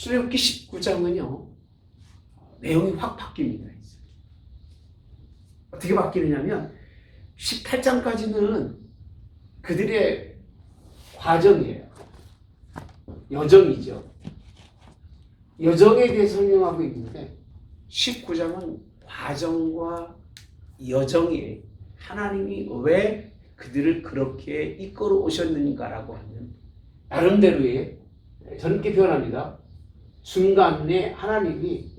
출애굽기 19장은요 내용이 확 바뀝니다. 어떻게 바뀌느냐면 18장까지는 그들의 과정이에요. 여정이죠. 여정에 대해 설명하고 있는데 19장은 과정과 여정이에요. 하나님이 왜 그들을 그렇게 이끌어 오셨는가라고 하는 나름대로의, 저는 이렇게 표현합니다. 중간에 하나님이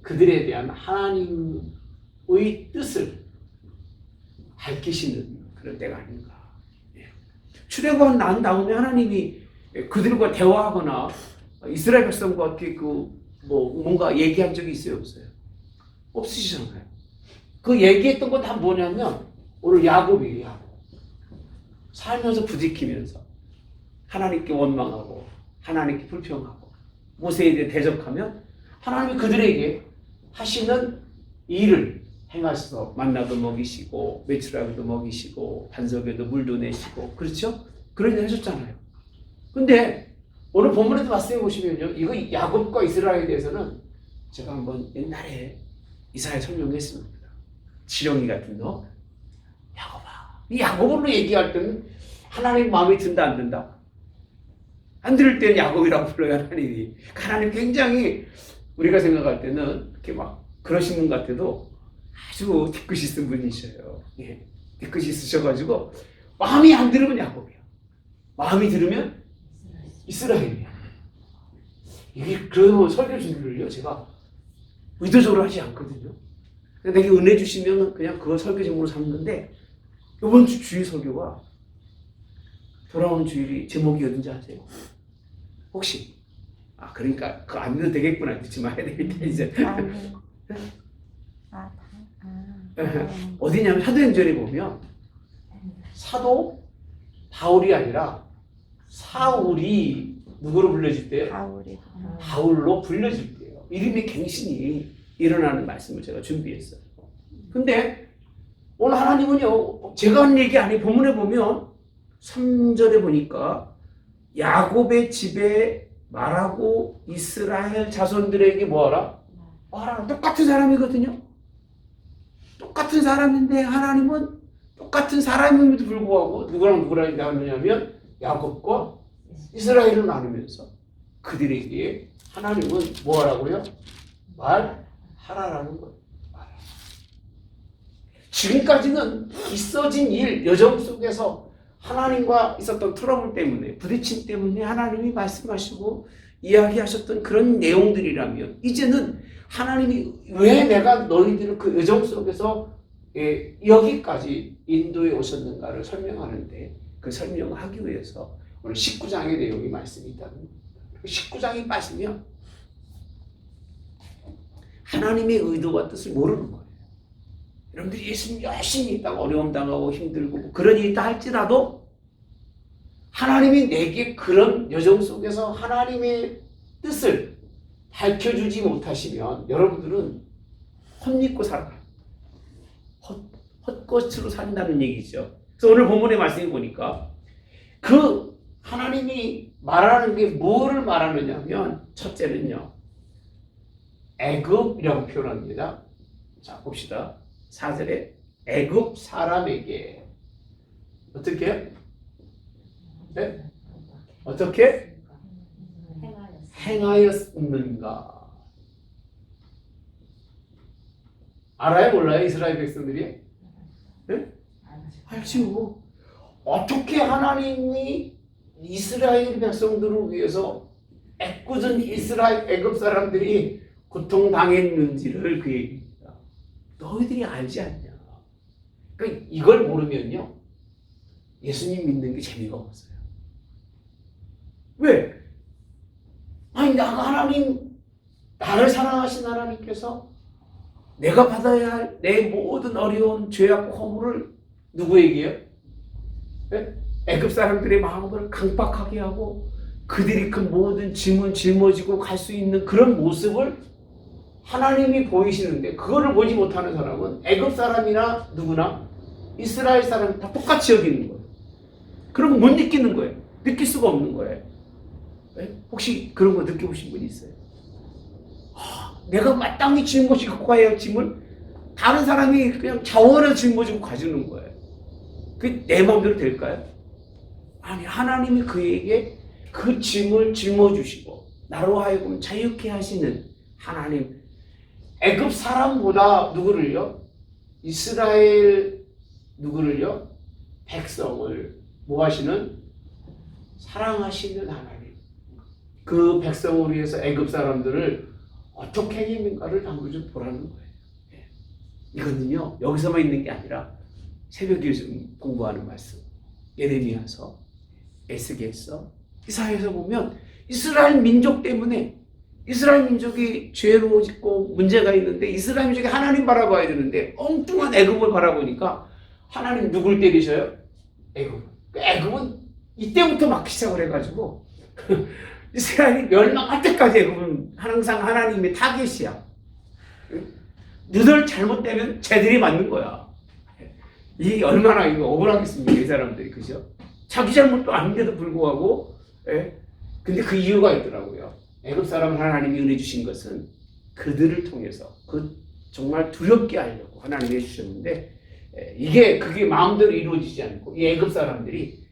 그들에 대한 하나님의 뜻을 밝히시는 그런 때가 아닌가. 출애굽 난 다음에 하나님이 그들과 대화하거나 이스라엘 백성과 어떻게 뭔가 얘기한 적이 있어요, 없어요? 없으시잖아요. 그 얘기했던 건 다 뭐냐면 오늘 야곱이에요. 야곱. 살면서 부딪히면서 하나님께 원망하고 하나님께 불평하고 모세에 대해 대적하면 하나님이 그들에게 하시는 일을 행하셔서 만나도 먹이시고 메추라기도 먹이시고 반석에도 물도 내시고, 그렇죠? 그런 일 하셨잖아요. 근데 오늘 본문에도 말씀해 보시면요, 이거 야곱과 이스라엘에 대해서는 제가 한번 옛날에 이사야 설명했습니다. 지렁이 같은 너, 야곱아. 이 야곱으로 얘기할 때는 하나님 마음에 든다 안 든다? 안 들을 때는 야곱이라고 불러요, 하나님이. 하나님 굉장히 우리가 생각할 때는 이렇게 막 그러신 분 같아도 아주 뒤끝이 있은 분이셔요. 예. 뒤끝이 있으셔가지고 마음이 안 들으면 야곱이야. 마음이 들으면 이스라엘이야. 이게 그 설교 준비를요 제가 의도적으로 하지 않거든요. 내게 은혜 주시면 그냥 그거 설교 제목으로 삼는데, 이번 주 주일 설교가 돌아오는 주일이 제목이 어딘지 아세요? 혹시? 그러니까 그거 안 믿어도 되겠구나. 듣지 마야 되겠다 이제. 어디냐면 사도행전에 보면 사도 바울이 아니라 사울이 누구로 불려질 때요? 바울로 불려질 때요. 이름의 갱신이 일어나는 말씀을 제가 준비했어요. 근데 오늘 하나님은요, 제가 한 얘기 아니, 본문에 보면 3절에 보니까 야곱의 집에 말하고 이스라엘 자손들에게 뭐하라? 말하라. 똑같은 사람이거든요. 똑같은 사람인데 하나님은 똑같은 사람임에도 불구하고 누구랑 나누냐면 야곱과 이스라엘을 나누면서 그들에게 하나님은 뭐하라고요? 말하라라는 거예요. 말하라. 지금까지는 있어진 일, 여정 속에서 하나님과 있었던 트러블 때문에, 부딪힘 때문에 하나님이 말씀하시고 이야기하셨던 그런 내용들이라면, 이제는 하나님이 왜 내가 너희들을 그 여정 속에서 여기까지 인도해 오셨는가를 설명하는데, 그 설명하기 위해서 오늘 19장의 내용이 말씀이 있다는 겁니다. 19장이 빠지면 하나님의 의도와 뜻을 모르는 거예요. 여러분들이 예수님 열심히 있다가 어려움 당하고 힘들고 그런 일이 있다 할지라도 하나님이 내게 그런 여정 속에서 하나님의 뜻을 밝혀주지 못하시면 여러분들은 헛믿고 살아가요. 헛것으로 산다는 얘기죠. 그래서 오늘 본문의 말씀을 보니까 그 하나님이 말하는 게 뭐를 말하느냐 하면, 첫째는요, 애굽이라고 표현합니다. 자, 봅시다. 4절에 애굽 사람에게 어떻게? 네? 어떻게? 행하였는가? 알아요? 몰라요? 이스라엘 백성들이? 네? 알죠. 어떻게 하나님이 이스라엘 백성들을 위해서 애꿎은 이스라엘 애굽 사람들이 고통당했는지를 그 얘기입니다. 너희들이 알지 않냐? 그러니까 이걸 모르면요, 예수님 믿는 게 재미가 없어요. 왜? 아니, 하나님, 나를 사랑하신 하나님께서 내가 받아야 할 내 모든 어려운 죄악과 허물을 누구에게요? 네? 애굽 사람들의 마음을 강박하게 하고 그들이 그 모든 짐을 짊어지고 갈 수 있는 그런 모습을 하나님이 보이시는데, 그거를 보지 못하는 사람은 애굽 사람이나 누구나 이스라엘 사람 다 똑같이 여기는 거예요. 그러면 못 느끼는 거예요. 느낄 수가 없는 거예요. 네? 혹시 그런 거 느껴보신 분 있어요? 내가 마땅히 짊어지고 가야 할 짐을 다른 사람이 그냥 자원을 짊어지고 가주는 거예요. 그 내 마음대로 될까요? 아니, 하나님이 그에게 그 짐을 짊어주시고 나로 하여금 자유케 하시는 하나님. 애굽 사람보다 누구를요? 이스라엘 누구를요? 백성을 뭐 하시는? 사랑하시는 하나님. 그 백성을 위해서 애굽 사람들을 어떻게 했는가를 한번 좀 보라는 거예요. 이거는요, 여기서만 있는 게 아니라 새벽에 요즘 공부하는 말씀, 예레미야서, 에스겔서, 이사야에서 보면 이스라엘 민족 때문에 이스라엘 민족이 죄로 짓고 문제가 있는데 이스라엘 민족이 하나님 바라봐야 되는데 엉뚱한 애굽을 바라보니까 하나님 누굴 때리셔요? 애굽. 애굽은 이때부터 막 시작을 해가지고 이스라엘이 멸망할 때까지 애굽은 항상 하나님의 타겟이야. 너들 잘못되면 쟤들이 맞는 거야. 이 얼마나 이거 억울하겠습니까, 이 사람들이. 그죠? 자기 잘못도 아닌데도 불구하고, 예? 근데 그 이유가 있더라고요. 애굽 사람 하나님이 은혜 주신 것은 그들을 통해서 그 정말 두렵게 하려고 하나님이 해주셨는데, 이게 그게 마음대로 이루어지지 않고 이 애굽 사람들이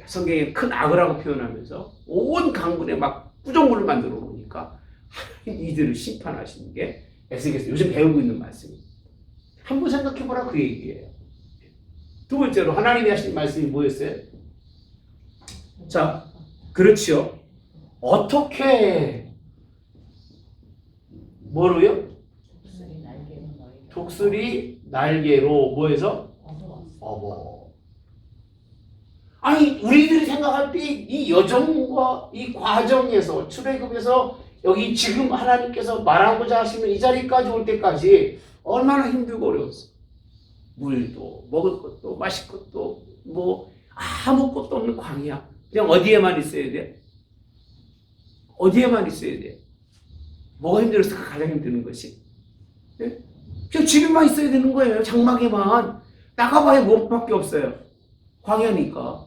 성경에 큰 악을 하고 표현하면서 온 강군에 막 구조물을 만들어 놓으니까 이들을 심판하시는 게 에스겔서 요즘 배우고 있는 말씀입니다. 한번 생각해보라, 그 얘기예요. 두 번째로 하나님이 하신 말씀이 뭐였어요? 자, 그렇지요. 어떻게 뭐로요? 독수리 날개로 뭐해서? 어버. 아니, 우리들이 생각할 때 이 여정과 이 과정에서 출애굽에서 여기 지금 하나님께서 말하고자 하시는 이 자리까지 올 때까지 얼마나 힘들고 어려웠어. 물도 먹을 것도 마실 것도 뭐 아무것도 없는 광야. 그냥 어디에만 있어야 돼? 어디에만 있어야 돼? 뭐가 힘들었을까? 가장 힘드는 것이. 네? 그냥 집에만 있어야 되는 거예요. 장막에만. 나가봐야 뭐밖에 없어요. 광야니까.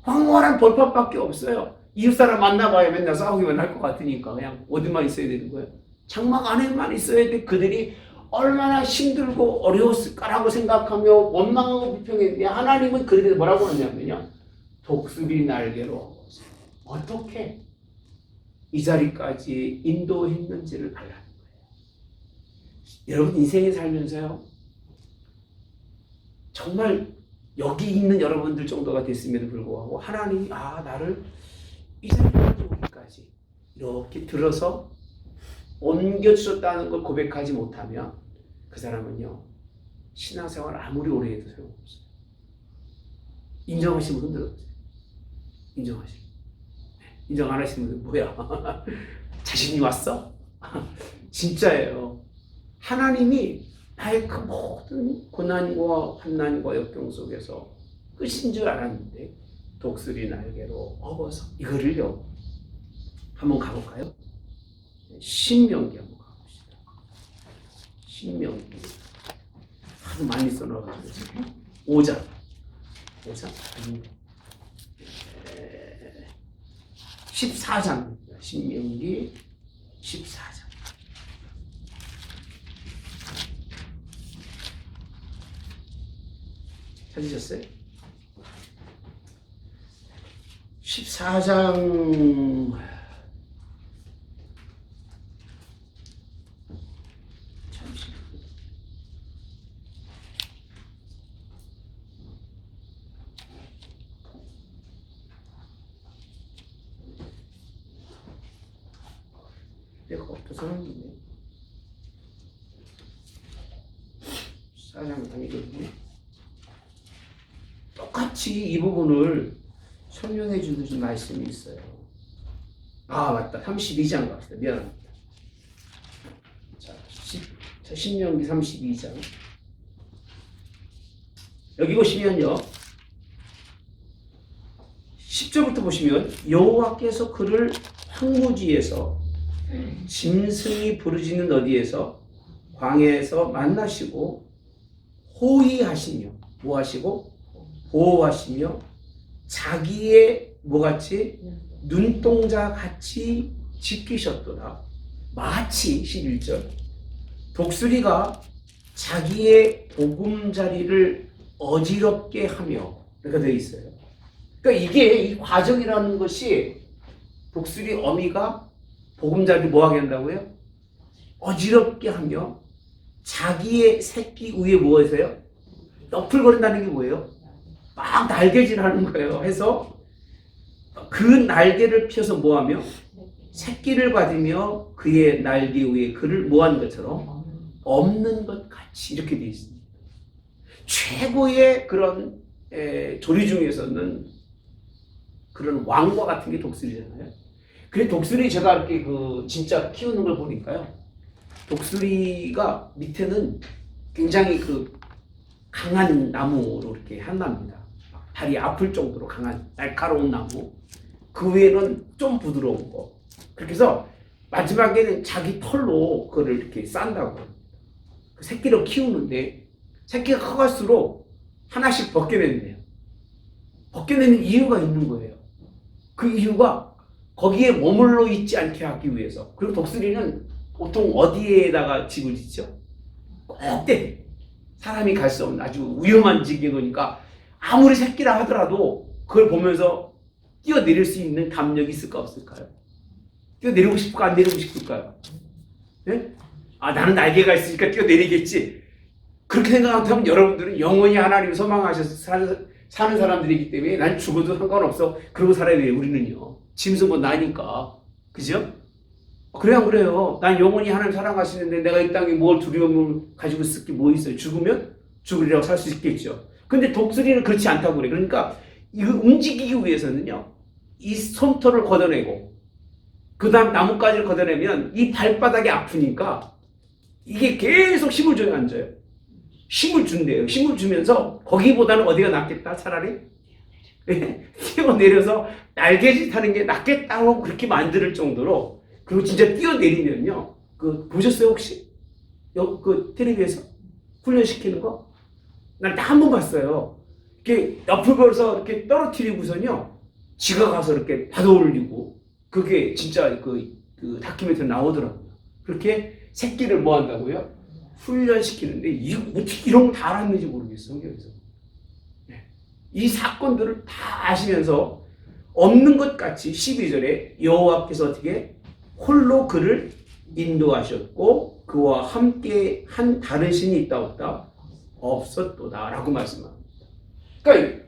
황홀한 벌판밖에 없어요. 이웃사람 만나봐야 맨날 싸우기만 할 것 같으니까 그냥 어디만 있어야 되는 거예요. 장막 안에만 있어야 돼. 그들이 얼마나 힘들고 어려웠을까라고 생각하며 원망하고 비평했는데 하나님은 그들에게 뭐라고 하냐면요. 독수리 날개로 어떻게 이 자리까지 인도했는지를 알라는 거예요. 여러분 인생에 살면서요. 정말 여기 있는 여러분들 정도가 됐음에도 불구하고 하나님이 나를 이 자리까지 오기까지 이렇게 들어서 옮겨주셨다는 걸 고백하지 못하면 그 사람은요. 신앙생활 아무리 오래 해도 소용없어요. 인정하시면 흔들어보세요. 인정하시면. 인정 안 하시는 분들 뭐야? 자신이 왔어? 진짜예요. 하나님이 나의 그 모든 고난과 환난과 역경 속에서 끝인 줄 알았는데 독수리 날개로 업어서 이거를요. 한번 가볼까요? 신명기 한번 가봅시다. 신명기 하도 많이 써놔가지고 5장 아니 14장 신명기 14장 찾으셨어요? 14장 내가 없어서 하는데 14장 아니거든요. 똑같이 이 부분을 설명해 주는 말씀이 있어요. 맞다. 32장 갑시다. 미안합니다. 자, 신명기 32장. 여기 보시면요. 10절부터 보시면 여호와께서 그를 황무지에서 짐승이 부르짖는 어디에서 광야에서 만나시고 호위하시며 뭐하시고 보호하시며 자기의 뭐같이 눈동자 같이 지키셨도다. 마치 11절 독수리가 자기의 보금자리를 어지럽게 하며 이렇게 되어 있어요. 그러니까 이게 이 과정이라는 것이 독수리 어미가 보금자리를 뭐하게 한다고요? 어지럽게 하며 자기의 새끼 위에 무엇이에요? 너풀거린다는 게 뭐예요? 막 날개질하는 거예요. 해서 그 날개를 펴서 뭐하며 새끼를 받으며 그의 날개 위에 그를 뭐하는 것처럼 없는 것 같이 이렇게 되어 있습니다. 최고의 그런 조리 중에서는 그런 왕과 같은 게 독수리잖아요. 그래 독수리 제가 이렇게 진짜 키우는 걸 보니까요. 독수리가 밑에는 굉장히 강한 나무로 이렇게 한답니다. 발이 아플 정도로 강한 날카로운 나무. 그 위에는 좀 부드러운 거. 그렇게 해서 마지막에는 자기 털로 그거를 이렇게 싼다고. 그 새끼를 키우는데 새끼가 커갈수록 하나씩 벗겨낸대요. 벗겨내는 이유가 있는 거예요. 그 이유가 거기에 머물러 있지 않게 하기 위해서. 그리고 독수리는 보통 어디에다가 집을 짓죠? 꼭대기. 사람이 갈 수 없는 아주 위험한 지경에 놓으니까 아무리 새끼라 하더라도 그걸 보면서 뛰어내릴 수 있는 담력이 있을까 없을까요? 뛰어내리고 싶을까 안 내리고 싶을까요? 네? 나는 날개가 있으니까 뛰어내리겠지. 그렇게 생각하면 여러분들은 영원히 하나님을 소망하셔서 사는 사람들이기 때문에 난 죽어도 상관없어. 그러고 살아야 돼요. 우리는요. 짐승 뭐 나니까. 그죠? 그래야 그래요. 난 영원히 하나님 사랑하시는데 내가 이 땅에 뭘 두려움을 가지고 있을 게 뭐 있어요? 죽으면 죽으리라고 살 수 있겠죠. 근데 독수리는 그렇지 않다고 그래요. 그러니까 이거 움직이기 위해서는요. 이 솜털을 걷어내고 그 다음 나뭇가지를 걷어내면 이 발바닥이 아프니까 이게 계속 힘을 줘야 앉아요. 힘을 준대요. 힘을 주면서 거기보다는 어디가 낫겠다 차라리? 뛰어내려서 날개짓 하는 게 낫겠다고 그렇게 만들 정도로. 그리고 진짜 뛰어내리면요. 보셨어요 혹시? 텔레비에서 훈련시키는 거? 난 한 번 봤어요. 이렇게 옆을 걸어서 이렇게 떨어뜨리고선요. 지가 가서 이렇게 받아 올리고. 그게 진짜 그 다큐멘터리 나오더라고요. 그렇게 새끼를 뭐 한다고요? 훈련시키는데 어떻게 이런 거 다 알았는지 모르겠어요. 성경에서. 네. 이 사건들을 다 아시면서 없는 것 같이 12절에 여호와께서 어떻게 홀로 그를 인도하셨고 그와 함께 한 다른 신이 있다 없다? 없었도다 라고 말씀합니다. 그러니까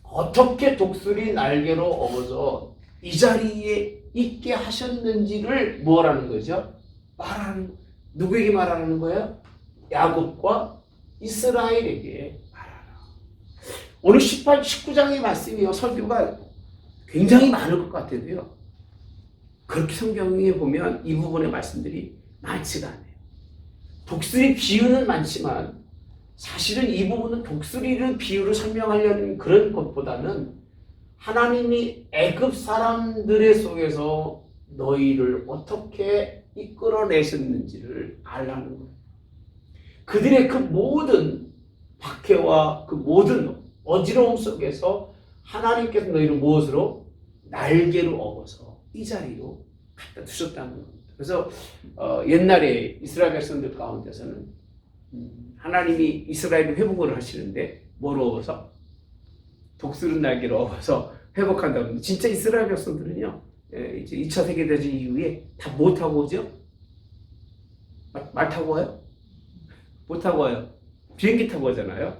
어떻게 독수리 날개로 업어서 이 자리에 있게 하셨는지를 뭐라는 거죠? 누구에게 말하는 거예요? 야곱과 이스라엘에게 말하라. 오늘 19장의 말씀이요. 설교가 굉장히 많을 것 같아도요. 그렇게 성경에 보면 이 부분의 말씀들이 많지가 않아요. 독수리 비유는 많지만 사실은 이 부분은 독수리를 비유로 설명하려는 그런 것보다는 하나님이 애굽 사람들의 속에서 너희를 어떻게 이끌어내셨는지를 알라는 거예요. 그들의 그 모든 박해와 그 모든 어지러움 속에서 하나님께서 너희를 무엇으로? 날개로 업어서 이 자리로 갖다 두셨다는 겁니다. 그래서 옛날에 이스라엘 백성들 가운데서는 하나님이 이스라엘을 회복을 하시는데 뭐로 업어서? 독수리 날개로 업어서 회복한다고 합니다. 진짜 이스라엘 백성들은요. 이제 2차 세계대전 이후에 다 뭐 타고 오죠? 말 타고 와요? 못 타고 와요. 비행기 타고 오잖아요.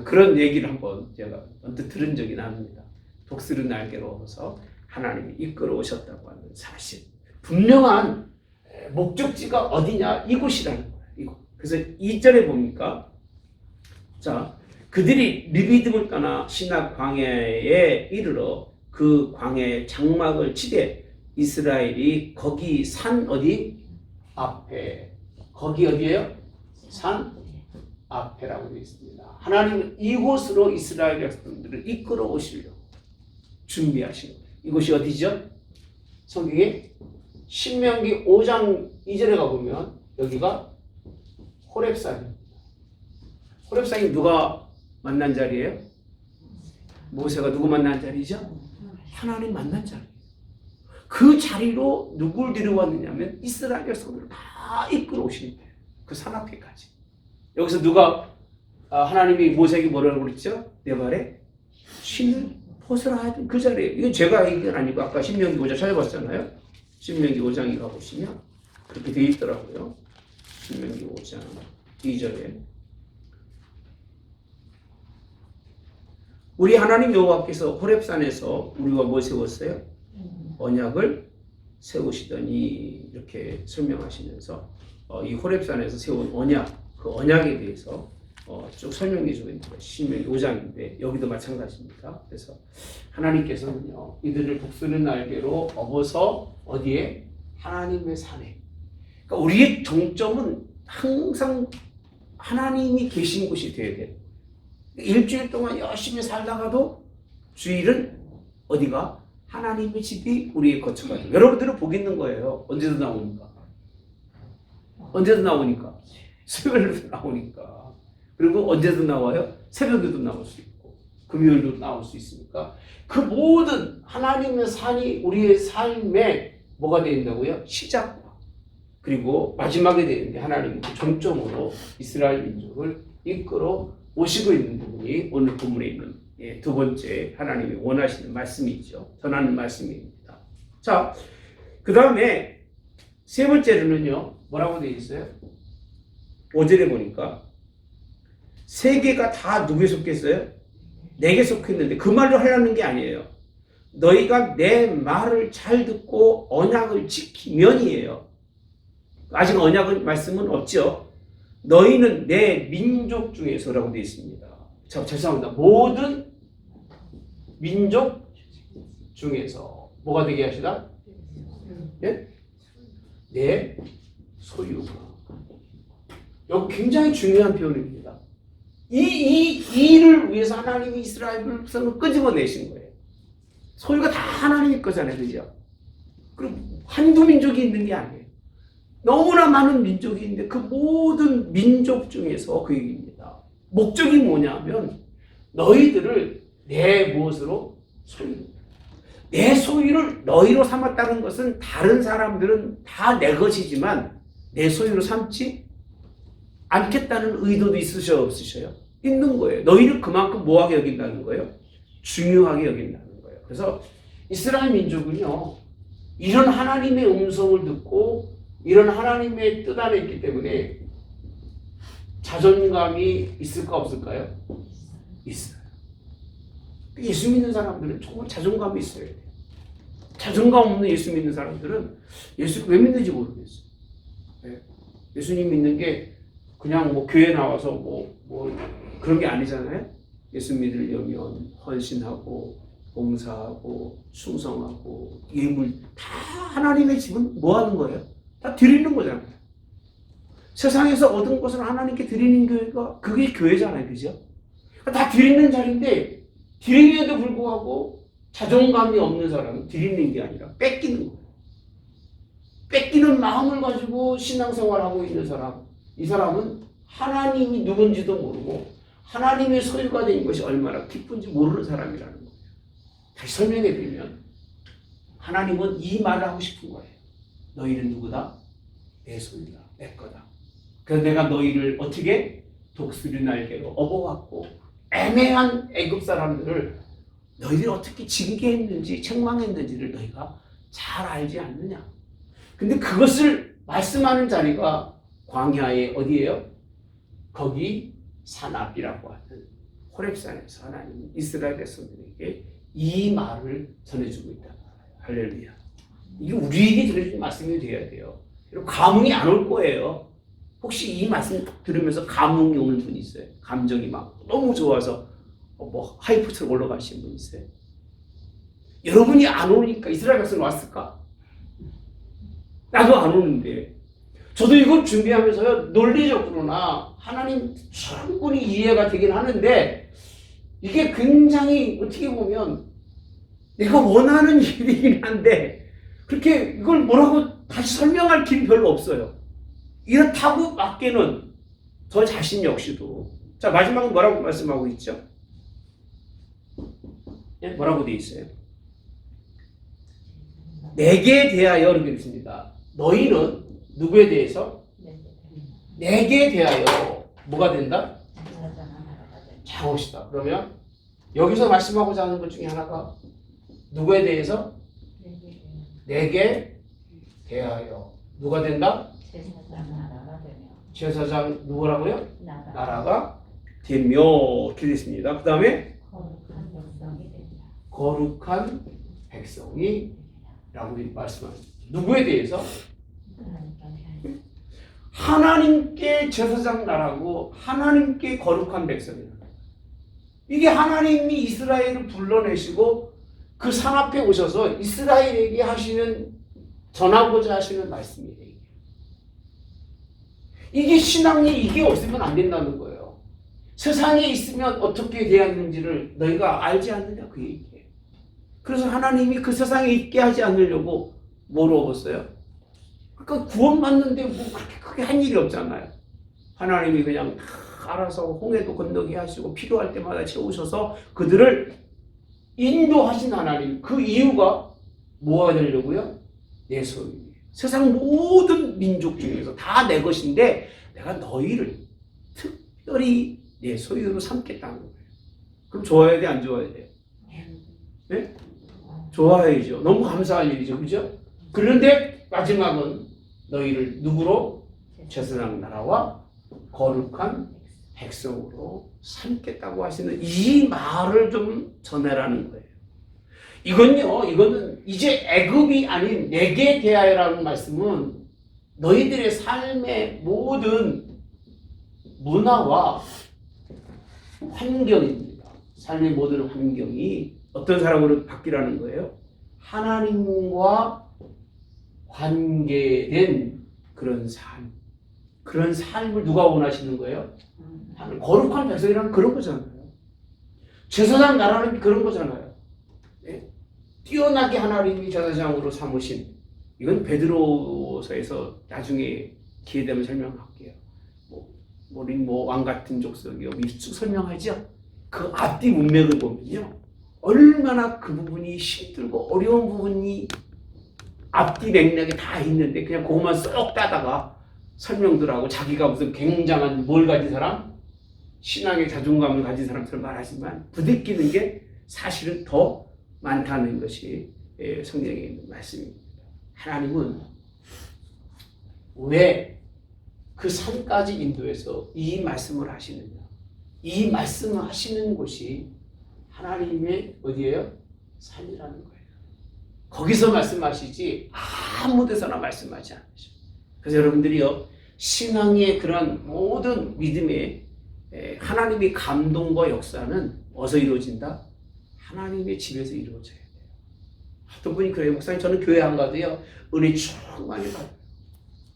그런 얘기를 한번 제가 언뜻 들은 적이 납니다. 독수리 날개로 업어서 하나님이 이끌어 오셨다고 하는 사실. 분명한 목적지가 어디냐? 이곳이라는 거예요. 이곳. 그래서 2절에 보니까 자, 그들이 르비딤을 떠나 시나 광야에 이르러 그 광야의 장막을 치되 이스라엘이 거기 산 어디? 앞에. 거기 어디예요? 산 앞에라고 되어 있습니다. 하나님은 이곳으로 이스라엘 백성들을 이끌어 오시려고 준비하신 거예요. 이곳이 어디죠? 성경에 신명기 5장 2절에 가보면 여기가 호렙산입니다. 호렙산이 누가 만난 자리예요? 모세가 누구 만난 자리죠? 하나님 만난 자리. 그 자리로 누굴 데려왔느냐면 이스라엘 백성들을 다 이끌어 오시는 거예요. 그 산 앞에까지. 여기서 누가 하나님이 모세에게 뭐라고 그랬죠? 내 발에 신을 벗으라 하던 그 자리에. 이건 제가 얘기한 게 아니고 아까 신명기 5장 찾아봤잖아요. 신명기 5장에 가보시면 그렇게 되어 있더라고요. 신명기 5장 2절에 우리 하나님 여호와께서 호렙산에서 우리와 뭐 세웠어요? 언약을 세우시더니 이렇게 설명하시면서 이 호렙산에서 세운 언약, 그 언약에 대해서 쭉 설명해 주고 있는 거예요. 신명기 5장인데 여기도 마찬가지입니다. 그래서 하나님께서는요 이들을 복수는 날개로 업어서 어디에? 하나님의 산에. 그러니까 우리의 정점은 항상 하나님이 계신 곳이 되어야 돼요. 일주일 동안 열심히 살다가도 주일은 어디가? 하나님의 집이 우리의 거처가 돼요. 여러분들은 복 있는 거예요. 언제든 나오니까. 언제든 나오니까. 수요일도 나오니까. 그리고 언제든 나와요. 새벽에도 나올 수 있고 금요일도 나올 수 있으니까 그 모든 하나님의 산이 우리의 삶에 뭐가 되어 있다고요? 시작과 그리고 마지막에 되는데 하나님의 종점으로 이스라엘 민족을 이끌어 오시고 있는 부분이 오늘 본문에 있는 두 번째 하나님이 원하시는 말씀이죠. 전하는 말씀입니다. 자, 그 다음에 세 번째로는요. 뭐라고 되어 있어요? 5절에 보니까 세 개가 다 누구에 속했어요? 내게 속했는데 그 말로 하려는 게 아니에요. 너희가 내 말을 잘 듣고 언약을 지키면이에요. 아직 언약은 말씀은 없죠. 너희는 내 민족 중에서라고 되어 있습니다. 자, 죄송합니다. 모든 민족 중에서 뭐가 되게 하시다? 예? 내 소유가. 여기 굉장히 중요한 표현입니다. 이 일을 위해서 하나님이 이스라엘 백성을 끄집어내신 거예요. 소유가 다 하나님의 거잖아요. 그죠? 그리고 한두 민족이 있는 게 아니에요. 너무나 많은 민족이 있는데 그 모든 민족 중에서 그 얘기입니다. 목적이 뭐냐면 너희들을 내 무엇으로? 소유. 내 소유를 너희로 삼았다는 것은 다른 사람들은 다 내 것이지만 내 소유로 삼지 않겠다는 의도도 있으셔 없으셔요? 있는 거예요. 너희를 그만큼 뭐하게 여긴다는 거예요? 중요하게 여긴다는 거예요. 그래서 이스라엘 민족은요 이런 하나님의 음성을 듣고 이런 하나님의 뜻 안에 있기 때문에 자존감이 있을까 없을까요? 있어요. 예수 믿는 사람들은 정말 자존감이 있어야 돼요. 자존감 없는 예수 믿는 사람들은 예수 왜 믿는지 모르겠어요. 네. 예수님 믿는 게 그냥 뭐 교회 나와서 뭐 그런 게 아니잖아요. 예수 믿으려면 헌신하고 봉사하고 충성하고 예물 다 하나님의 집은 뭐 하는 거예요? 다 드리는 거잖아요. 세상에서 얻은 것을 하나님께 드리는 교회가 그게 교회잖아요. 그죠? 다 드리는 자리인데 드리는데도 불구하고 자존감이 없는 사람은 드리는 게 아니라 뺏기는 거예요. 뺏기는 마음을 가지고 신앙생활하고 있는 사람, 이 사람은 하나님이 누군지도 모르고 하나님의 소유가 된 것이 얼마나 기쁜지 모르는 사람이라는 거예요. 다시 설명해 드리면 하나님은 이 말을 하고 싶은 거예요. 너희는 누구다? 내 소유다. 내 거다. 그래서 내가 너희를 어떻게? 독수리 날개로 업어왔고 애매한 애굽 사람들을 너희들이 어떻게 징계했는지 책망했는지를 너희가 잘 알지 않느냐. 근데 그것을 말씀하는 자리가 광야의 어디예요? 거기 산 앞이라고 하는 호렙산에서 하나님 이스라엘 백성들에게 이 말을 전해주고 있다. 할렐루야. 이게 우리에게 들려준 말씀이 되어야 돼요. 그리고 감흥이 안 올 거예요. 혹시 이 말씀 들으면서 감흥이 오는 분 있어요? 감정이 막 너무 좋아서 뭐 하이프처럼 올라가시는 분 있어요? 여러분이 안 오니까 이스라엘 백성이 왔을까? 나도 안 오는데. 저도 이걸 준비하면서요 논리적으로나 하나님 충분히 이해가 되긴 하는데 이게 굉장히 어떻게 보면 내가 원하는 일이긴 한데 그렇게 이걸 뭐라고 다시 설명할 길이 별로 없어요. 이렇다고 맞게는 저 자신 역시도. 자, 마지막은 뭐라고 말씀하고 있죠? 예? 뭐라고 돼 있어요? 내게 대하여 이렇게 있습니다. 너희는 누구에 대해서? 내게 대하여 뭐가 된다? 자 봅시다. 그러면 여기서 말씀하고자 하는 것 중에 하나가 누구에 대해서? 내게 대하여 누가 된다? 제사장 누구라고요? 나라가 되며 이렇게 됐습니다. 그 다음에 거룩한 백성이 라고 말씀합니다. 누구에 대해서? 하나님께 제사장 나라고 하나님께 거룩한 백성이다. 이게 하나님이 이스라엘을 불러내시고 그 산 앞에 오셔서 이스라엘에게 하시는 전하고자 하시는 말씀이에요. 이게 신앙이 이게 없으면 안 된다는 거예요. 세상에 있으면 어떻게 대하는지를 너희가 알지 않느냐 그 얘기예요. 그래서 하나님이 그 세상에 있게 하지 않으려고 뭐로 얻었어요? 그러니까 구원받는데 뭐 그렇게 크게 한 일이 없잖아요. 하나님이 그냥 다 알아서 홍해도 건너게 하시고 필요할 때마다 채우셔서 그들을 인도하신 하나님. 그 이유가 뭐가 되려고요? 내 소유예요. 세상 모든 민족 중에서 다 내 것인데 내가 너희를 특별히 내 소유로 삼겠다는 거예요. 그럼 좋아야 돼, 안 좋아야 돼? 네? 좋아야죠. 너무 감사한 일이죠. 그죠? 그런데 마지막은 너희를 누구로? 제사장 나라와 거룩한 백성으로 삼겠다고 하시는 이 말을 좀 전해라는 거예요. 이거는 이제 애굽이 아닌 내게 대하여라는 말씀은 너희들의 삶의 모든 문화와 환경입니다. 삶의 모든 환경이 어떤 사람으로 바뀌라는 거예요? 하나님과 관계된 그런 삶. 그런 삶을 누가 원하시는 거예요? 거룩한 백성이라는 그런 거잖아요. 제사장 나라는 그런 거잖아요. 네? 뛰어나게 하나님이 제사장으로 삼으신, 이건 베드로서에서 나중에 기회되면 설명할게요. 우린 왕 같은 족속이요. 쭉 설명하죠. 그 앞뒤 문맥을 보면요. 얼마나 그 부분이 힘들고 어려운 부분이 앞뒤 맥락에 다 있는데 그냥 그것만 쏙 따다가 설명들 하고 자기가 무슨 굉장한 뭘 가진 사람? 신앙의 자존감을 가진 사람처럼 말하지만 부대끼는 게 사실은 더 많다는 것이 성경에 있는 말씀입니다. 하나님은 왜 그 산까지 인도해서 이 말씀을 하시느냐? 이 말씀을 하시는 곳이 하나님의 어디예요? 산이라는 거예요. 거기서 말씀하시지 아무 데서나 말씀하지 않으셔. 그래서 여러분들이요, 신앙의 그런 모든 믿음의 하나님의 감동과 역사는 어디서 이루어진다? 하나님의 집에서 이루어져야 돼요. 어떤 분이 그래요. 목사님, 저는 교회 안 가도요 은혜 충만히 받아요.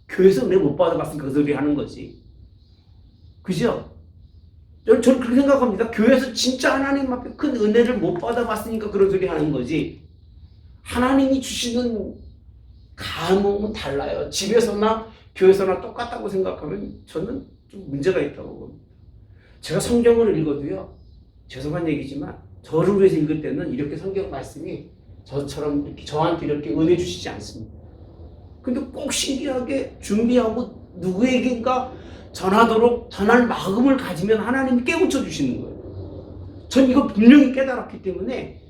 교회에서 은혜 못 받아봤으니까 그 소리 하는 거지. 그죠? 저는 그렇게 생각합니다. 교회에서 진짜 하나님 앞에 큰 은혜를 못 받아봤으니까 그런 소리 하는 거지. 하나님이 주시는 감흥은 달라요. 집에서나 교회에서나 똑같다고 생각하면 저는 좀 문제가 있다고 봅니다. 제가 성경을 읽어도요, 죄송한 얘기지만 저를 위해서 읽을 때는 이렇게 성경 말씀이 저처럼 이렇게 저한테 이렇게 은혜 주시지 않습니다. 근데 꼭 신기하게 준비하고 누구에게인가 전하도록 전할 마음을 가지면 하나님이 깨우쳐 주시는 거예요. 전 이거 분명히 깨달았기 때문에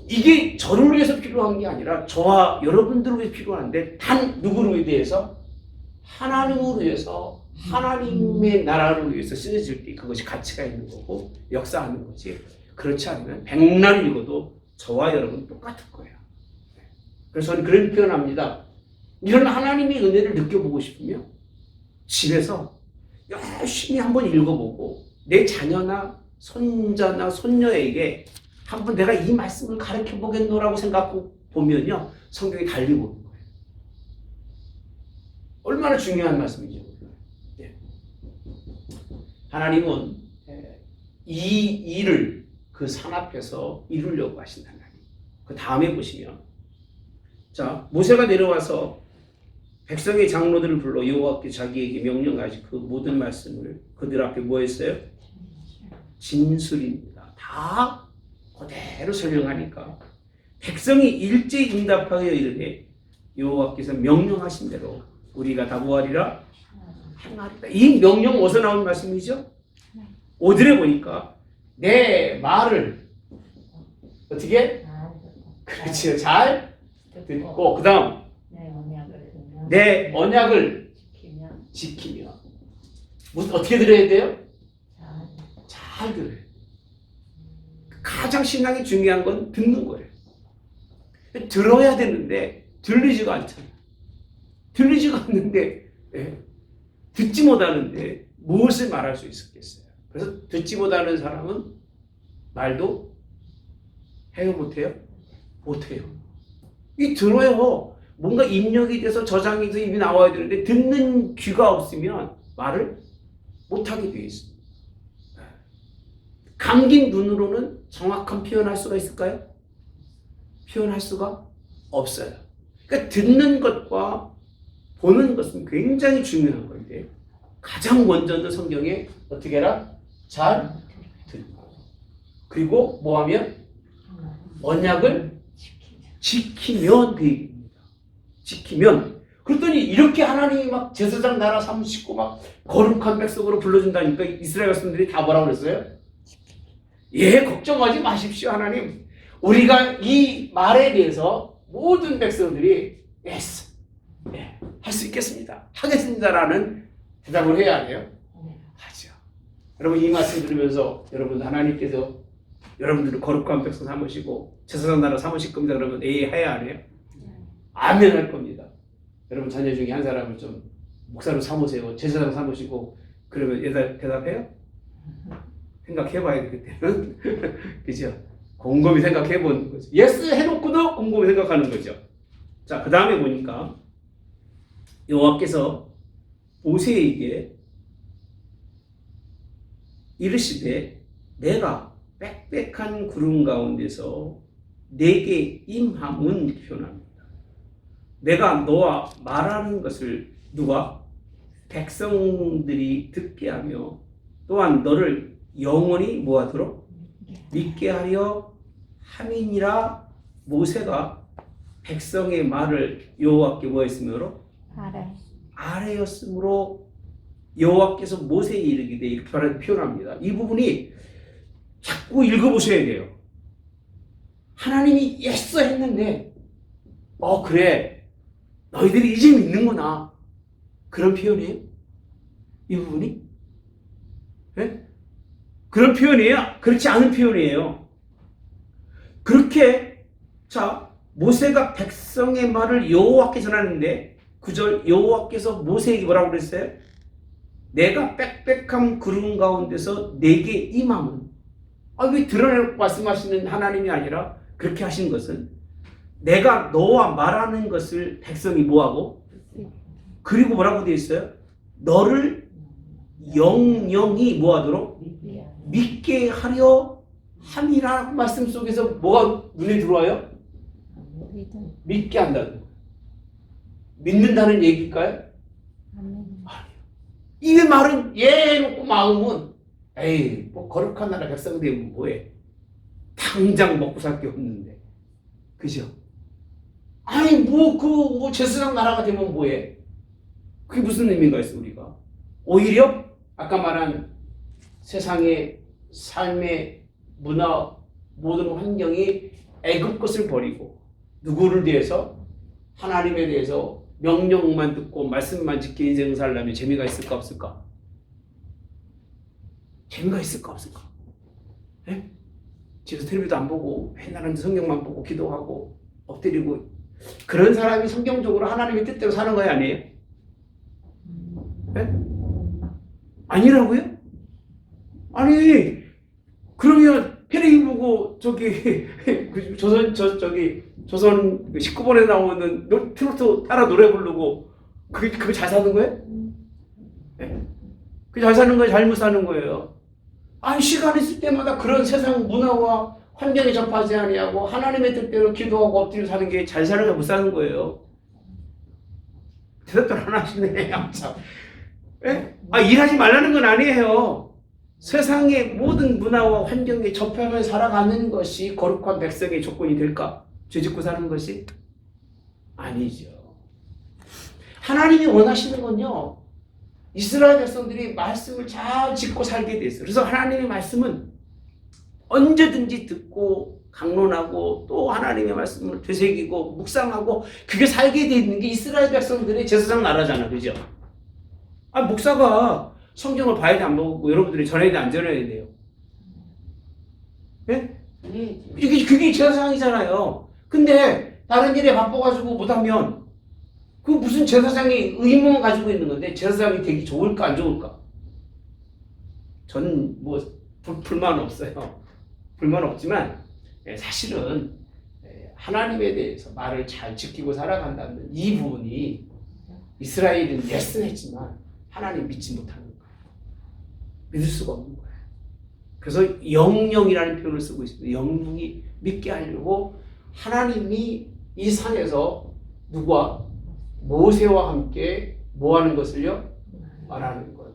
이게 저를 위해서 필요한 게 아니라 저와 여러분들을 위해서 필요한데 단 누구를 위해서? 하나님을 위해서, 하나님의 나라를 위해서 쓰여질 때 그것이 가치가 있는 거고 역사하는 거지. 그렇지 않으면 백날 읽어도 저와 여러분 똑같을 거예요. 그래서 저는 그런 표현합니다. 이런 하나님의 은혜를 느껴보고 싶으면 집에서 열심히 한번 읽어보고 내 자녀나 손자나 손녀에게 한번 내가 이 말씀을 가르쳐 보겠노라고 생각하고 보면요, 성경이 달리 보는 거예요. 얼마나 중요한 말씀이죠. 네. 하나님은 이 일을 그 산 앞에서 이루려고 하신 하나님. 그 다음에 보시면, 자, 모세가 내려와서 백성의 장로들을 불러 여호와께 자기에게 명령하신 그 모든 말씀을 그들 앞에 뭐 했어요? 진술입니다. 다 그대로 설명하니까 백성이 일제히 응답하여 이르되 여호와께서 명령하신 대로 우리가 다 뭐하리라? 행하리라. 이 명령 어디서 나온 말씀이죠? 5절에 보니까 내 말을 어떻게? 그렇지요. 잘 듣고 그 다음 내 언약을 지키며 어떻게 들어야 돼요? 잘 들어요. 가장 신앙이 중요한 건 듣는 거예요. 들어야 되는데 들리지가 않잖아요. 들리지가 않는데 듣지 못하는데 무엇을 말할 수 있었겠어요? 그래서 듣지 못하는 사람은 말도 해요 못해요? 못해요. 이 들어요. 뭔가 입력이 돼서 저장이 돼서 입이 나와야 되는데 듣는 귀가 없으면 말을 못하게 되어 있습니다. 감긴 눈으로는 정확한 표현할 수가 있을까요? 표현할 수가 없어요. 그러니까 듣는 것과 보는 것은 굉장히 중요한 건데 가장 먼저는 성경에 어떻게 해라? 잘 듣고 그리고 뭐하면? 언약을 지키면 그 얘기입니다. 지키면 그랬더니 이렇게 하나님이 막 제사장 나라 삼으시고 막 거룩한 백성으로 불러준다니까 이스라엘 백성들이 다 뭐라고 그랬어요? 예, 걱정하지 마십시오 하나님. 우리가 이 말에 대해서 모든 백성들이 yes, 네, 할 수 있겠습니다. 하겠습니다라는 대답을 해야 돼요. 하죠. 여러분 이 말씀 들으면서 여러분 하나님께서 여러분들을 거룩한 백성 삼으시고 제사장 나라 삼으실 겁니다. 그러면 해야 안 해요? 아멘 할 겁니다. 여러분 자녀 중에 한 사람을 좀 목사로 삼으세요. 제사장 삼으시고 그러면 대답해요? 생각해봐야 되겠대요. 그죠? 곰곰이 생각해보는 거죠. 예스 해놓고도 곰곰이 생각하는 거죠. 자, 그 다음에 보니까 여호와께서 모세에게 이르시되 내가 빽빽한 구름 가운데서 내게 임함은 표현합니다. 내가 너와 말하는 것을 누가? 백성들이 듣게 하며 또한 너를 영원히 뭐하도록? 믿게 하려 함이니라. 모세가 백성의 말을 여호와께 뭐했으므로? 아뢰었으므로 여호와께서 모세에 이르기되 이렇게 표현합니다. 이 부분이 자꾸 읽어보셔야 돼요. 하나님이 예스 했는데 그래 너희들이 이제 믿는구나 그런 표현이에요? 이 부분이? 네? 그런 표현이에요? 그렇지 않은 표현이에요. 그렇게 자 모세가 백성의 말을 여호와께 전하는데 9절 여호와께서 모세에게 뭐라고 그랬어요? 내가 빽빽한 구름 가운데서 내게 임함은 왜 드러내고 말씀하시는 하나님이 아니라 그렇게 하신 것은 내가 너와 말하는 것을 백성이 뭐하고 그리고 뭐라고 되어 있어요? 너를 영영이 뭐하도록? 믿게 하려 함이라는 말씀 속에서 뭐가 눈에 들어와요? 믿게 한다는 거예요. 믿는다는 얘기일까요? 아니요. 이 말은 놓고 마음은 뭐 거룩한 나라 백성 되면 뭐해? 당장 먹고 살 게 없는데, 그죠? 제사장 나라가 되면 뭐해? 그게 무슨 의미가 있어 우리가? 오히려 아까 말한 세상의 삶의 문화 모든 환경이 애굽 것을 버리고 누구를 대해서? 하나님에 대해서 명령만 듣고 말씀만 지켜 인생 살려면 재미가 있을까 없을까? 재미가 있을까 없을까? 네? 집에서 텔레비도 안 보고 맨날 성경만 보고 기도하고 엎드리고 그런 사람이 성경적으로 하나님의 뜻대로 사는 거야 아니에요? 네? 아니라고요? 아니 그러면 텔레비 보고 조선 19번에 나오는 트로트 따라 노래 부르고 그거 잘 사는 거예요? 네? 그게 잘 사는 거예요? 잘못 사는 거예요? 시간 있을 때마다 그런 세상 문화와 환경에 접하지 아니하고 하나님의 뜻대로 기도하고 엎드려 사는 게 잘 사는 거 못 사는 거예요. 대답도 안 하시네. 참. 네? 일하지 말라는 건 아니에요. 세상의 모든 문화와 환경에 접하면서 살아가는 것이 거룩한 백성의 조건이 될까? 죄짓고 사는 것이? 아니죠. 하나님이 원하시는 건요, 이스라엘 백성들이 말씀을 잘 짓고 살게 돼 있어요. 그래서 하나님의 말씀은 언제든지 듣고 강론하고 또 하나님의 말씀을 되새기고 묵상하고 그게 살게 돼 있는 게 이스라엘 백성들의 제사장 나라잖아, 그죠? 아, 목사가 성경을 봐야 돼, 안 보고 여러분들이 전해야 돼, 안 전해야 돼요? 예? 그게 제사장이잖아요. 근데 다른 일에 바빠가지고 못하면 그 무슨 제사장이 의무만 가지고 있는 건데 제사장이 되기 좋을까 안 좋을까? 저는 뭐 불만 없어요. 불만 없지만 사실은 하나님에 대해서 말을 잘 지키고 살아간다는 이 부분이 이스라엘은 예스했지만 하나님 믿지 못하는 거예요. 믿을 수가 없는 거예요. 그래서 영령이라는 표현을 쓰고 있습니다. 영령이 믿게 하려고 하나님이 이 산에서 누구와 모세와 함께 뭐 하는 것을요? 말하는 것.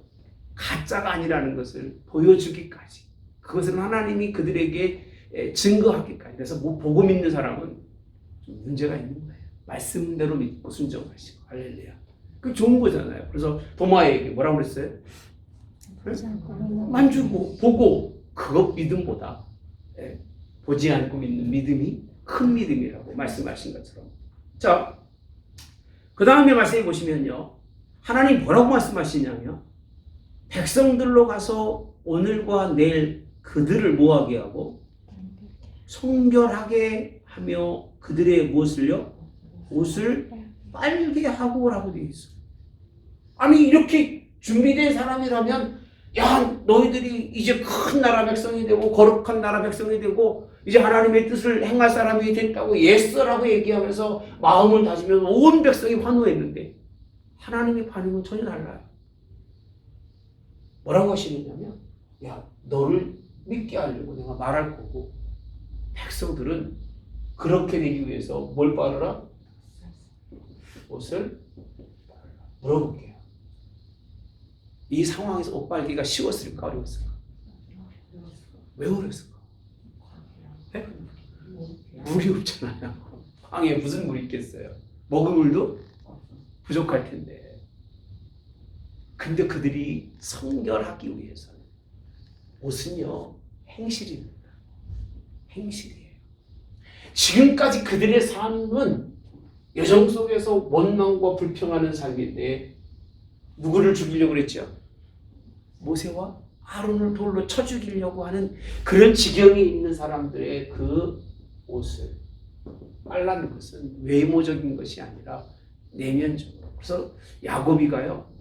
가짜가 아니라는 것을 보여주기까지. 그것은 하나님이 그들에게 증거하기까지. 그래서 뭐 보고 믿는 사람은 좀 문제가 있는 거예요. 말씀대로 믿고 순종하시고. 할렐루야. 그 좋은 거잖아요. 그래서 도마에게 뭐라고 그랬어요? 만주고 보고 그것 믿음보다 보지 않고 믿는 믿음이 큰 믿음이라고 말씀하신 것처럼. 자, 그 다음에 말씀해 보시면요, 하나님 뭐라고 말씀하시냐면 백성들로 가서 오늘과 내일 그들을 뭐하게 하고 성결하게 하며 그들의 무엇을요? 옷을 빨게 하고 라고 되어 있어요. 아니 이렇게 준비된 사람이라면 야, 너희들이 이제 큰 나라 백성이 되고 거룩한 나라 백성이 되고 이제 하나님의 뜻을 행할 사람이 됐다고 예스라고 얘기하면서 마음을 다지면서 온 백성이 환호했는데 하나님의 반응은 전혀 달라요. 뭐라고 하시느냐면 야, 너를 믿게 하려고 내가 말할 거고 백성들은 그렇게 되기 위해서 뭘 바르라? 옷을 물어볼게요. 이 상황에서 옷 빨기가 쉬웠을까 어려웠을까? 왜 어려웠을까? 네? 물이 없잖아요. 방에 무슨 물이 있겠어요? 먹을 물도 부족할 텐데. 근데 그들이 성결하기 위해서는 옷은요 행실입니다. 행실이에요. 지금까지 그들의 삶은 여정 속에서 원망과 불평하는 삶인데 누구를 죽이려고 그랬죠? 모세와 아론을 돌로 쳐 죽이려고 하는 그런 지경에 있는 사람들의 그 옷을 빨라는 것은 외모적인 것이 아니라 내면적으로. 그래서 야곱이가요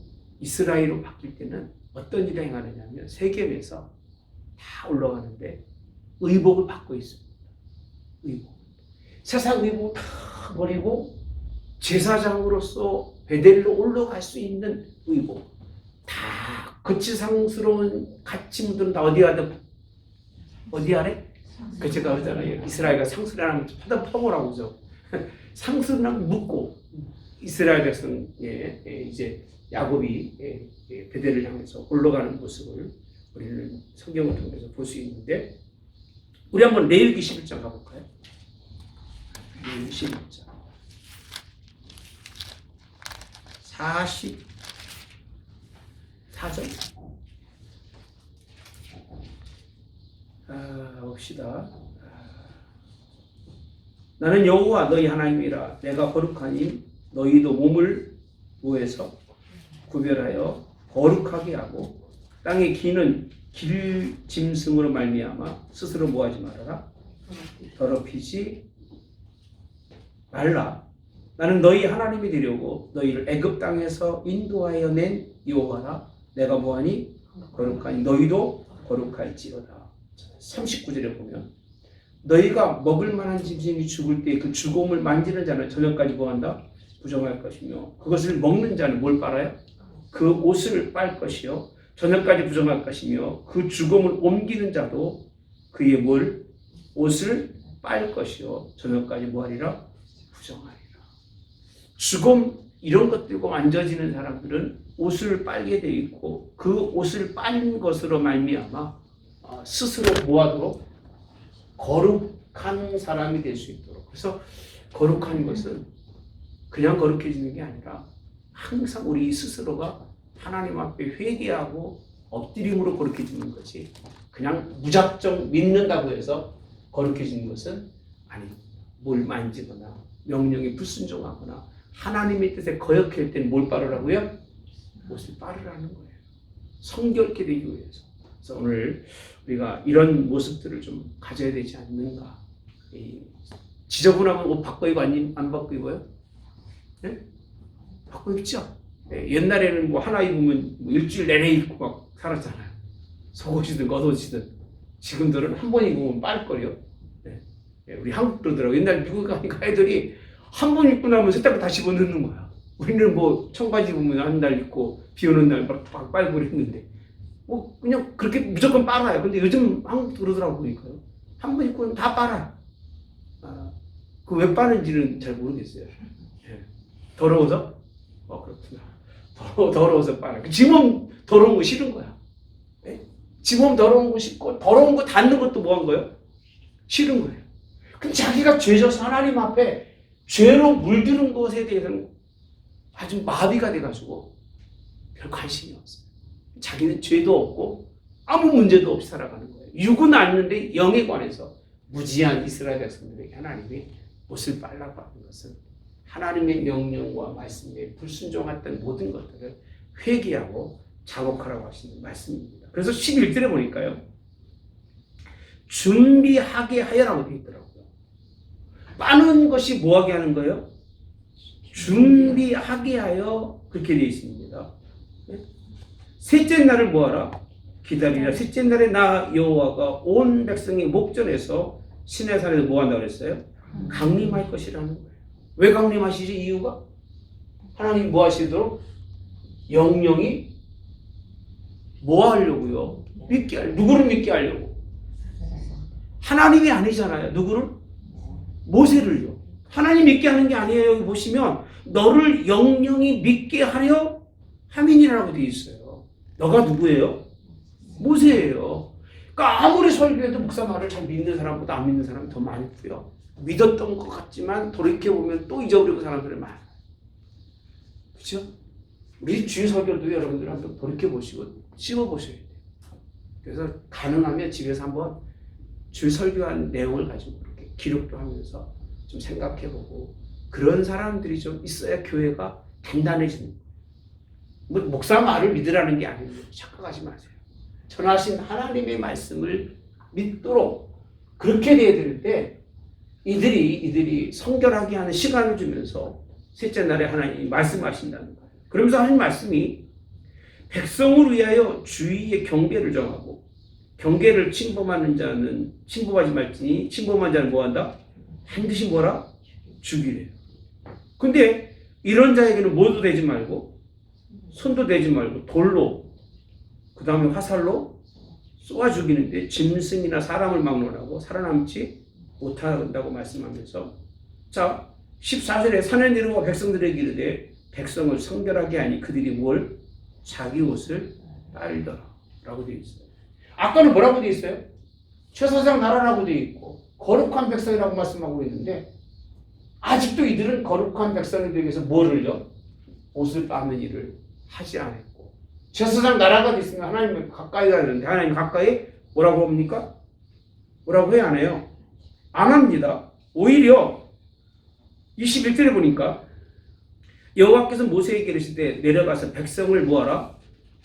이스라엘로 바뀔 때는 어떤 일을 행하느냐면 세겜에서 다 올라가는데 의복을 받고 있습니다. 의복. 세상 의복을 다 버리고 제사장으로서 베델로 올라갈 수 있는 의복. 다 거치상스러운 가치 묻은 다 어디 가든 어디 아래? 그 제가 그러잖아요. 이스라엘과 상수를 하면 하다 퍼보라고 그러죠. 상수를 묶고 이스라엘 백성 이제 야곱이 베델을 향해서 올라가는 모습을 우리는 성경을 통해서 볼 수 있는데 우리 한번 레위기 11장 가볼까요? 레위기 11장 44절 봅시다. 나는 여호와 너희 하나님이라. 내가 거룩하니 너희도 몸을 뭐해서 구별하여 거룩하게 하고 땅의 기는 길 짐승으로 말미암아 스스로 뭐하지 말아라. 더럽히지 말라. 나는 너희 하나님이 되려고 너희를 애굽 땅에서 인도하여 낸 여호와라. 내가 뭐하니 거룩하니 너희도 거룩할지어다. 39절에 보면 너희가 먹을 만한 짐승이 죽을 때 그 죽음을 만지는 자는 저녁까지 뭐한다? 부정할 것이며 그것을 먹는 자는 뭘 빨아요? 그 옷을 빨 것이요 저녁까지 부정할 것이며 그 죽음을 옮기는 자도 그의 뭘? 옷을 빨 것이요 저녁까지 뭐하리라? 부정하리라. 죽음 이런 것들과 만져지는 사람들은 옷을 빨게 돼 있고 그 옷을 빤 것으로 말미암아 스스로 뭐하도록? 거룩한 사람이 될 수 있도록. 그래서 거룩한 것은 그냥 거룩해지는 게 아니라 항상 우리 스스로가 하나님 앞에 회개하고 엎드림으로 거룩해지는 것이 그냥 무작정 믿는다고 해서 거룩해지는 것은 아니, 뭘 만지거나 명령에 불순종하거나 하나님의 뜻에 거역할 때는 뭘 빠르라고요? 못을 빠르라는 거예요. 성결케 되기 위해서. 그래서 오늘 우리가 이런 모습들을 좀 가져야 되지 않는가. 지저분하면 옷 바꿔 입어 안 바꿔 입어요? 네? 바꿔 입죠? 네, 옛날에는 뭐 하나 입으면 뭐 일주일 내내 입고 막 살았잖아요. 속옷이든 겉옷이든. 지금들은 한 번 입으면 빨거려. 네. 네, 우리 한국 그러더라고. 옛날 미국 가니까 애들이 한 번 입고 나면 세탁을 다시 입어넣는 거야. 우리는 뭐 청바지 입으면 한 달 입고 비 오는 날 막 빨고 그랬는데 뭐 그냥 그렇게 무조건 빨아요. 근데 요즘 한국도 그러더라고 보니까요. 한 번 입고 다 빨아요. 그 왜 빠는지는 잘 모르겠어요. 네. 더러워서? 그렇구나. 더러워서 빨아. 지 몸 더러운 거 싫은 거야. 네? 지 몸 더러운 거 싫고 더러운 거 닿는 것도 뭐 한 거예요? 싫은 거예요. 그럼 자기가 죄져서 하나님 앞에 죄로 물드는 것에 대해서는 아주 마비가 돼가지고 별 관심이 없어요. 자기는 죄도 없고 아무 문제도 없이 살아가는 거예요. 육은 않는데 영에 관해서 무지한 이스라엘 백성들에게 하나님이 옷을 빨라고 하는 것은 하나님의 명령과 말씀에 불순종했던 모든 것들을 회개하고 자복하라고 하시는 말씀입니다. 그래서 11절에 보니까요. 준비하게 하여라고 되어 있더라고요. 빠는 것이 뭐하게 하는 거예요? 준비하게 하여 그렇게 되어 있습니다. 셋째 날을 뭐하라? 기다리라. 셋째 날에 나 여호와가 온 백성이 목전에서 시내산에서 뭐한다고 그랬어요? 강림할 것이라는 거예요. 왜 강림하시지? 이유가? 하나님 뭐 하시도록? 영영이 뭐 하려고요? 누구를 믿게 하려고? 하나님이 아니잖아요. 누구를? 모세를요. 하나님 믿게 하는 게 아니에요. 여기 보시면 너를 영영이 믿게 하려 함이니라고 되어 있어요. 너가 누구예요? 모세예요. 그러니까 아무리 설교해도 목사 말을 잘 믿는 사람보다 안 믿는 사람이 더 많고요. 믿었던 것 같지만 돌이켜보면 또 잊어버리고 사람들이 많아요. 그렇죠? 우리 주일 설교도 여러분들 한번 돌이켜보시고 씹어보셔야 돼요. 그래서 가능하면 집에서 한번 주일 설교한 내용을 가지고 그렇게 기록도 하면서 좀 생각해보고 그런 사람들이 좀 있어야 교회가 단단해지는 거예요. 뭐 목사 말을 믿으라는 게 아니에요. 착각하지 마세요. 전하신 하나님의 말씀을 믿도록 그렇게 돼야 되는데 이들이 성결하게 하는 시간을 주면서 셋째 날에 하나님이 말씀하신다는 거예요. 그러면서 하신 말씀이 백성을 위하여 주의의 경계를 정하고 경계를 침범하는 자는 침범하지 말지니 침범한 자는 뭐한다? 반드시 뭐라? 죽이래요. 근데 이런 자에게는 뭐도 되지 말고 손도 대지 말고 돌로 그 다음에 화살로 쏘아 죽이는데 짐승이나 사람을 막론하고 살아남지 못한다고 말씀하면서 자 14절에 산에 내려와 백성들에게 이르되 백성을 성결하게 하니 그들이 뭘? 자기 옷을 빨더라 라고 되어 있어요. 아까는 뭐라고 되어 있어요? 최사장 나라라고 되어 있고 거룩한 백성이라고 말씀하고 있는데 아직도 이들은 거룩한 백성이 되기 위해서 뭐를요? 옷을 빠는 일을 하지 않았고 최사장 나라가 됐으면 하나님 가까이 가는데 하나님 가까이 뭐라고 합니까? 뭐라고 해야 안 해요? 안 합니다. 오히려 21절에 보니까 여호와께서 모세에게 이르시되 내려가서 백성을 뭐하라?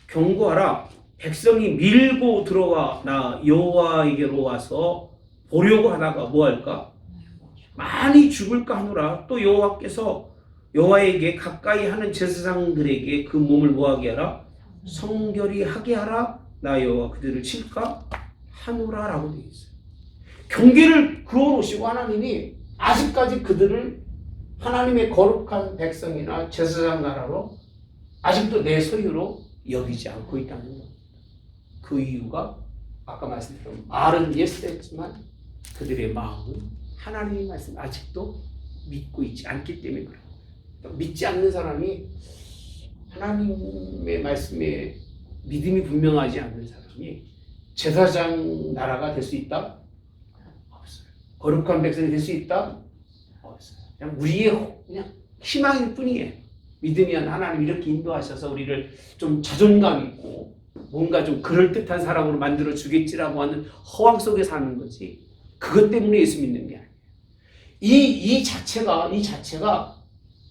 경고하라. 백성이 밀고 들어와 나 여호와에게로 와서 보려고 하다가 뭐할까? 많이 죽을까 하노라. 또 여호와께서 여호와에게 가까이 하는 제사장들에게 그 몸을 뭐하게 하라? 성결히 하게 하라. 나 여호와 그들을 칠까 하노라 라고 되어 있어요. 경계를 그어놓으시고 하나님이 아직까지 그들을 하나님의 거룩한 백성이나 제사장 나라로 아직도 내 소유로 여기지 않고 있다는 겁니다. 그 이유가 아까 말씀드린 말은 예스했지만 그들의 마음은 하나님의 말씀 아직도 믿고 있지 않기 때문에 그래요. 믿지 않는 사람이 하나님의 말씀에 믿음이 분명하지 않는 사람이 제사장 나라가 될 수 있다? 없어요. 거룩한 백성이 될 수 있다? 없어요. 그냥 우리의 그냥 희망일 뿐이에요. 믿으면 하나님 이렇게 인도하셔서 우리를 좀 자존감 있고 뭔가 좀 그럴듯한 사람으로 만들어 주겠지라고 하는 허황 속에 사는 거지. 그것 때문에 예수 믿는 게 아니에요. 이 자체가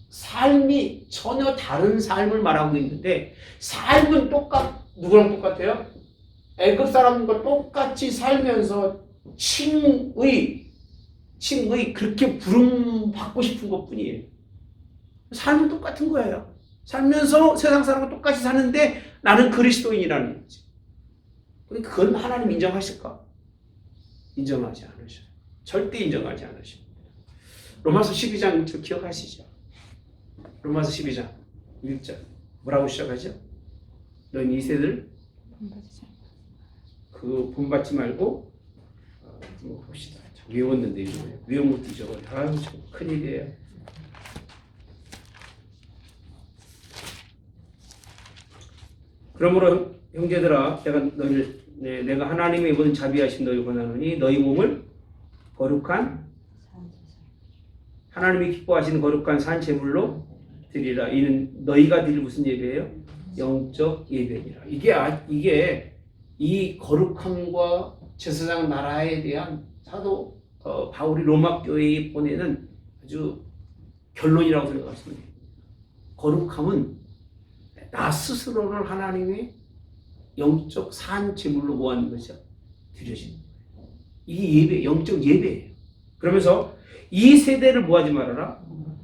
삶이 전혀 다른 삶을 말하고 있는데, 삶은 누구랑 똑같아요? 애굽 사람과 똑같이 살면서 칭의 그렇게 부름 받고 싶은 것 뿐이에요. 삶은 똑같은 거예요. 살면서 세상 사람과 똑같이 사는데 나는 그리스도인이라는 거지. 그러니까 그건 하나님 인정하실까? 인정하지 않으셔요. 절대 인정하지 않으십니다. 로마서 12장 기억하시죠? 로마서 12장 1절 뭐라고 시작하죠? 너희 이 세대를 본받지 말고 봅시다. 외웠는데 이거 외운 것도 잊어버려. 아유 참 큰일이에요. 그러므로 형제들아 내가 하나님의 모든 자비하신 너희 권하노니 너희 몸을 거룩한 하나님이 기뻐하시는 거룩한 산 제물로 드리라. 이는 너희가 드릴 무슨 예배예요? 영적 예배니라. 이게 이 거룩함과 제사장 나라에 대한 사도 바울이 로마 교회에 보내는 아주 결론이라고 생각하시면 돼요. 거룩함은 나 스스로를 하나님의 영적 산 제물로 모아는 것이야. 드려지는 거예요. 이게 예배, 영적 예배예요. 그러면서 이 세대를 뭐하지 말아라?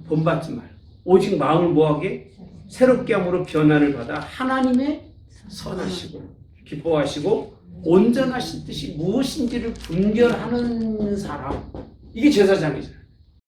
본받지 말. 오직 마음을 뭐하게? 새롭게 함으로 변화를 받아 하나님의 선하시고 기뻐하시고 온전하신 뜻이 무엇인지를 분별하는 사람. 이게 제사장이잖아요.